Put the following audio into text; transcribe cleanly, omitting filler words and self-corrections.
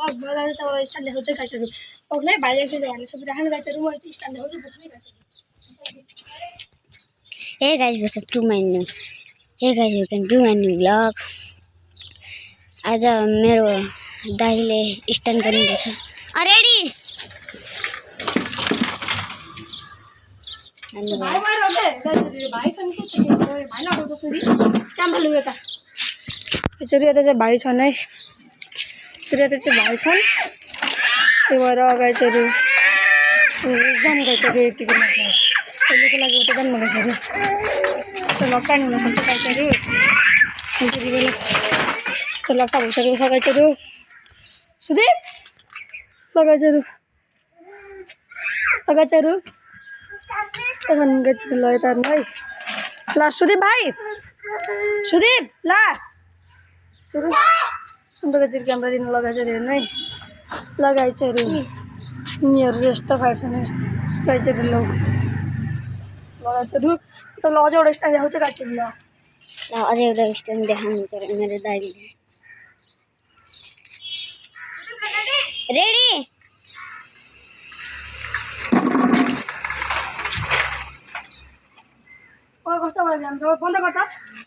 बघा तर स्टँड होते काय चालू बघ नाही बाहेर जायचं वाले सब राहण जायचं रूम होती स्टँड होते बघ नाही काय Hey guys, welcome to my new. Hey guys, welcome to my new vlog. आज मेरो दाइले स्ट्यान्ड गर्नुपर्छ रेडी भाइ मार होते भाइ सँग के छ भाइ ना होतो सुरी काम भालु यता यसरी यता चाहिँ भाइ छन् है यसरी यता चाहिँ भाइ छन् त्यो भएर अगाडि चाहिँ एक्जाम गएको यतिको अहिलेको लागि उता जानु भनेको छ त्यो लक्का नि हुनसक्छ काहीँहरू त्यति बेला त्यो लक्का भइसकेको छ काहीँहरू सुदीप लगाइहरू लगाइहरू ल यता है ला सुदीप भाइ सुदीप ला सुरु अन्त कति क्यामेरा दिनु लगाइहरू हेर्नु है लगाइहरू यिनीहरू यस्तो खाइछन् गाइहरू ल लगाइहरू त ल अझ एउटा स्ट्यान्ड देखाउँछ गाइहरू ल अझै एउटा स्ट्यान्ड देखाउनुहुन्छ मेरो दाइले रेडी कस्तो भयो हाम्रो बन्द गर्छ